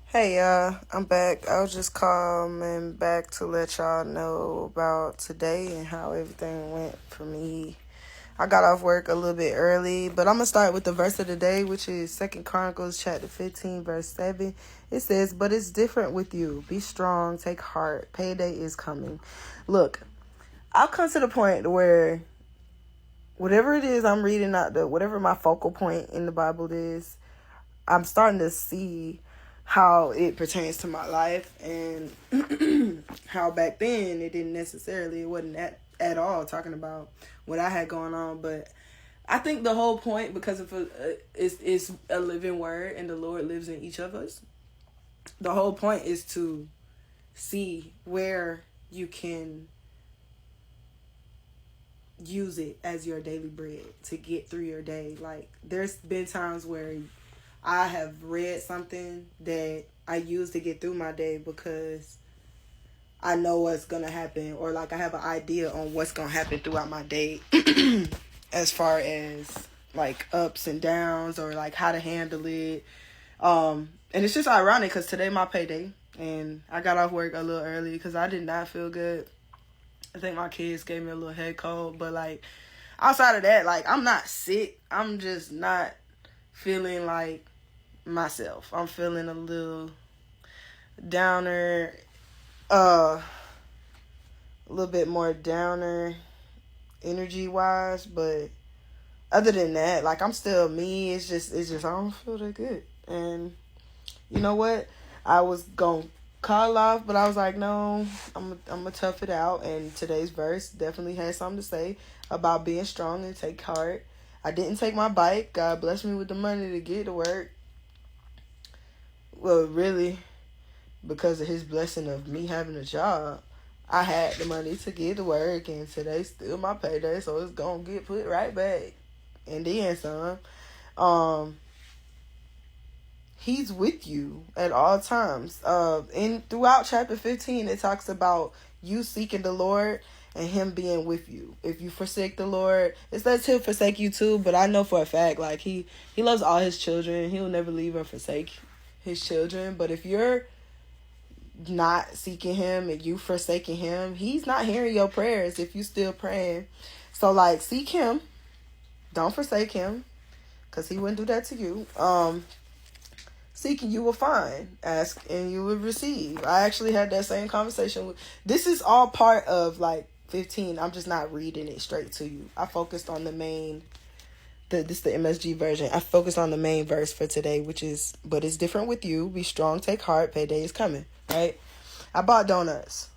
Hey, I'm back. I was just coming back to let y'all know about today and how everything went for me. I got off work a little bit early, but I'm gonna start with the verse of the day, which is Second Chronicles chapter 15, verse 7. It says, "But it's different with you. Be strong, take heart. Payday is coming." Look, I've come to the point where whatever it is I'm reading out whatever my focal point in the Bible is, I'm starting to see how it pertains to my life and how back then it wasn't at all talking about what I had going on. But I think the whole point, because of it's a living word and the Lord lives in each of us, the whole point is to see where you can use it as your daily bread to get through your day. Like, there's been times where I have read something that I use to get through my day because I know what's going to happen, or like I have an idea on what's going to happen throughout my day as far as like ups and downs or like how to handle it. And it's just ironic because today my payday and I got off work a little early because I did not feel good. I think my kids gave me a little head cold, but like outside of that, like I'm not sick. I'm just not feeling like myself. I'm feeling a little downer, a little bit more downer energy wise, but other than that, like I'm still me. It's just I don't feel that good. And you know what? I was gonna call off, but I was like, no, I'm gonna tough it out. And today's verse definitely has something to say about being strong and take heart. I didn't take my bike. God blessed me with the money to get to work. Well, really, because of his blessing of me having a job, I had the money to get to work, and today's still my payday, so it's gonna get put right back. And then some. Um, he's with you at all times. And throughout chapter 15, it talks about you seeking the Lord and him being with you. If you forsake the Lord, it says he'll forsake you too, but I know for a fact, like he loves all his children. He'll never leave or forsake his children. But if you're not seeking him and you forsaking him, he's not hearing your prayers if you still praying. So like, seek him, don't forsake him, because he wouldn't do that to you. Seek and you will find, ask and you will receive. I actually had that same conversation with, this is all part of like 15. I'm just not reading it straight to you. I focused on the main, this is the MSG version. I focused on the main verse for today, which is, but it's different with you. Be strong, take heart, payday is coming, right? I bought donuts.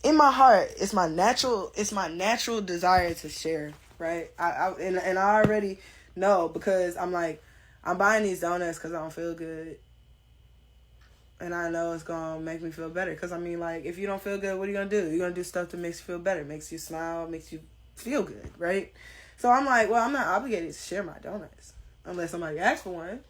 In my heart, it's my natural desire to share, right? And I already know, because I'm like, I'm buying these donuts because I don't feel good. And I know it's going to make me feel better. Because, I mean, like, if you don't feel good, what are you going to do? You're going to do stuff that makes you feel better. Makes you smile. Makes you feel good, right? So I'm like, well, I'm not obligated to share my donuts. Unless somebody asks for one.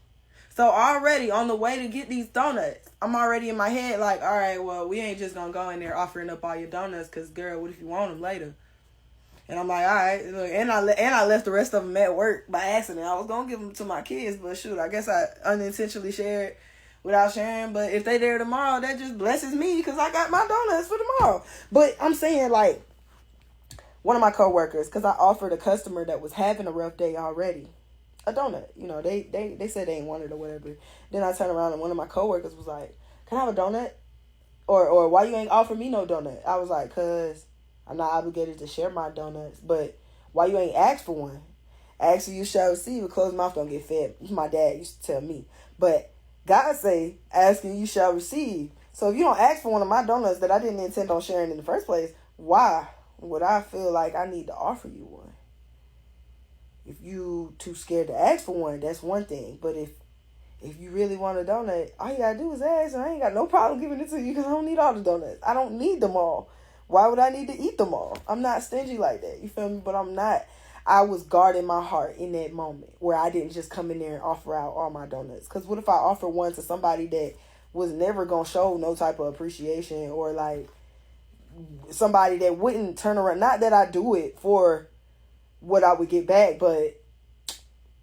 So already on the way to get these donuts, I'm already in my head like, all right, well, we ain't just going to go in there offering up all your donuts. Because, girl, what if you want them later? And I'm like, all right. Look, and I left the rest of them at work by accident. I was going to give them to my kids, but shoot, I guess I unintentionally shared without sharing. But if they there tomorrow, that just blesses me because I got my donuts for tomorrow. But I'm saying, like, one of my coworkers, because I offered a customer that was having a rough day already a donut. You know, they said they ain't wanted or whatever. Then I turned around and one of my coworkers was like, can I have a donut? Or why you ain't offer me no donut? I was like, cause I'm not obligated to share my donuts, but why you ain't ask for one? Ask you shall receive, a closed mouth don't get fed. My dad used to tell me. But God say, asking you shall receive. So if you don't ask for one of my donuts that I didn't intend on sharing in the first place, why would I feel like I need to offer you one? If you too scared to ask for one, that's one thing. But if you really want a donut, all you gotta do is ask, and I ain't got no problem giving it to you because I don't need all the donuts. I don't need them all. Why would I need to eat them all? I'm not stingy like that. You feel me? But I'm not. I was guarding my heart in that moment where I didn't just come in there and offer out all my donuts. Because what if I offer one to somebody that was never going to show no type of appreciation, or like somebody that wouldn't turn around? Not that I do it for what I would get back, but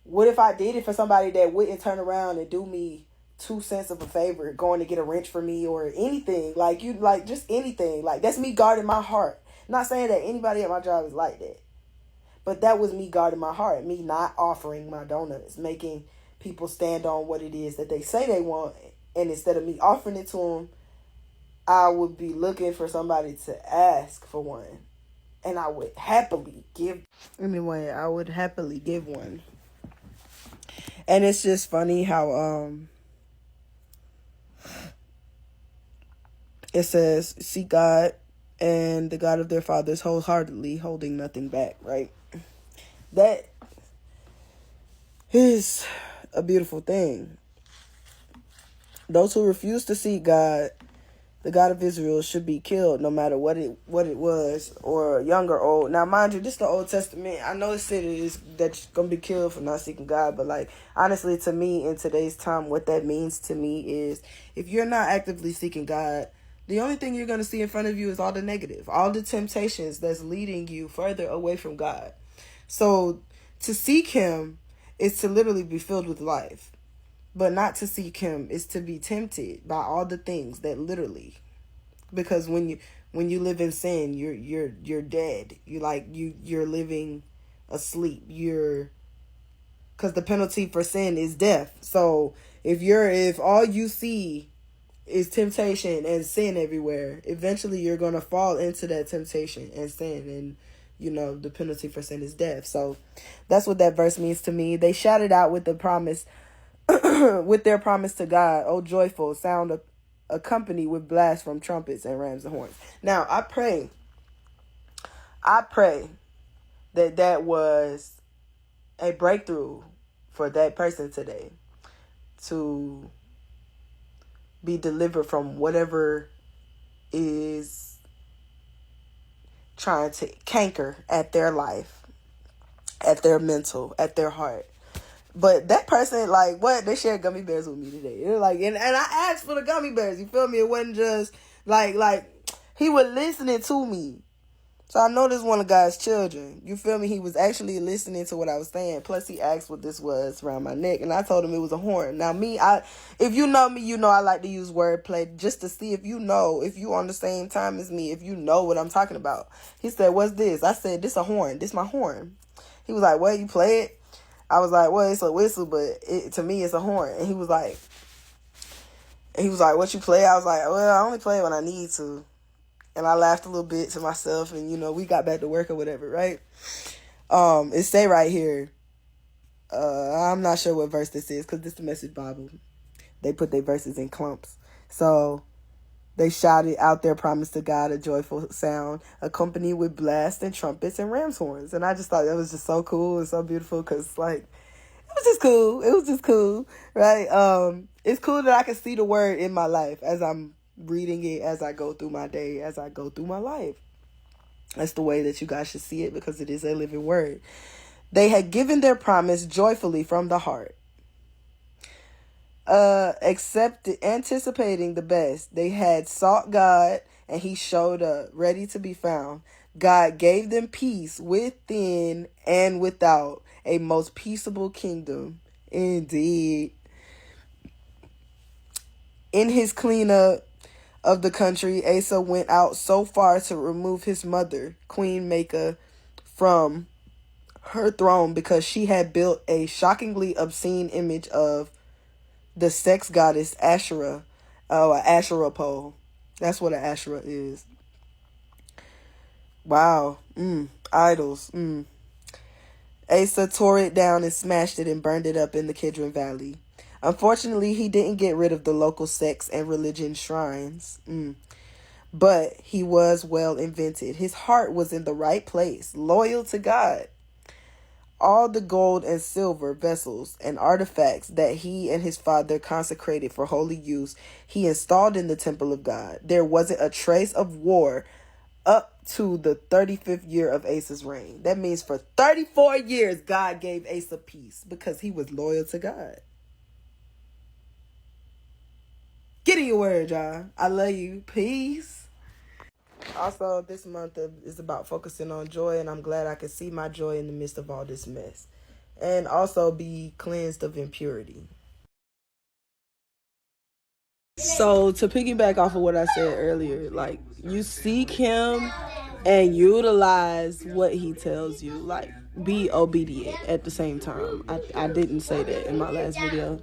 what if I did it for somebody that wouldn't turn around and do me 2 cents of a favor going to get a wrench for me or anything. Like, you, like, just anything. Like, that's me guarding my heart. Not saying that anybody at my job is like that. But that was me guarding my heart. Me not offering my donuts. Making people stand on what it is that they say they want. And instead of me offering it to them, I would be looking for somebody to ask for one. And I would happily give. Anyway, I would happily give one. And it's just funny how it says, seek God and the God of their fathers wholeheartedly, holding nothing back, right? That is a beautiful thing. Those who refuse to seek God, the God of Israel, should be killed, no matter what it was, or young or old. Now, mind you, this is the Old Testament. I know it said it is that you're gonna be killed for not seeking God, but like, honestly, to me, in today's time, what that means to me is, if you're not actively seeking God, the only thing you're gonna see in front of you is all the negative, all the temptations that's leading you further away from God. So to seek Him is to literally be filled with life. But not to seek Him is to be tempted by all the things that literally, because when you live in sin, you're dead. You're living asleep. Because the penalty for sin is death. So if all you see is temptation and sin everywhere, eventually you're gonna fall into that temptation and sin, and the penalty for sin is death. So that's what that verse means to me. They shouted out with the promise. With their promise to God, oh joyful sound accompanied with blasts from trumpets and rams and horns. Now, I pray that was a breakthrough for that person today, to be delivered from whatever is trying to canker at their life, at their mental, at their heart. But that person, like, what? They shared gummy bears with me today. They're like, and I asked for the gummy bears. You feel me? It wasn't just like he was listening to me. So I know this one of God's children. You feel me? He was actually listening to what I was saying. Plus, he asked what this was around my neck, and I told him it was a horn. Now, if you know me, you know I like to use wordplay just to see if you on the same time as me, if you know what I'm talking about. He said, "What's this?" I said, "This a horn. This my horn." He was like, "What? You play it?" I was like, "Well, it's a whistle, but to me, it's a horn." And he was like, "What you play?" I was like, "Well, I only play it when I need to." And I laughed a little bit to myself, and we got back to work or whatever, right? It say right here, I'm not sure what verse this is, because this is the Message Bible. They put their verses in clumps. So they shouted out their promise to God, a joyful sound, accompanied with blasts and trumpets and ram's horns. And I just thought that was just so cool and so beautiful, because, like, it was just cool. It was just cool, right? It's cool that I can see the word in my life as I'm reading it, as I go through my day, as I go through my life. That's the way that you guys should see it, because it is a living word. They had given their promise joyfully from the heart. Anticipating the best. They had sought God, and He showed up, ready to be found. God gave them peace within and without, a most peaceable kingdom. Indeed. In his cleanup of the country, Asa went out so far to remove his mother, Queen Maacah, from her throne because she had built a shockingly obscene image of the sex goddess Asherah. Oh, an Asherah pole. That's what an Asherah is. Wow. Idols. Asa tore it down and smashed it and burned it up in the Kidron Valley. Unfortunately, he didn't get rid of the local sex and religion shrines. But he was well invented. His heart was in the right place, loyal to God. All the gold and silver vessels and artifacts that he and his father consecrated for holy use, he installed in the temple of God. There wasn't a trace of war up to the 35th year of Asa's reign. That means for 34 years, God gave Asa peace because he was loyal to God. Get in your word, y'all. I love you. Peace. Also, this month is about focusing on joy, and I'm glad I can see my joy in the midst of all this mess. And also be cleansed of impurity. So to piggyback off of what I said earlier, like, you seek him and utilize what he tells you. Like, be obedient at the same time. I didn't say that in my last video.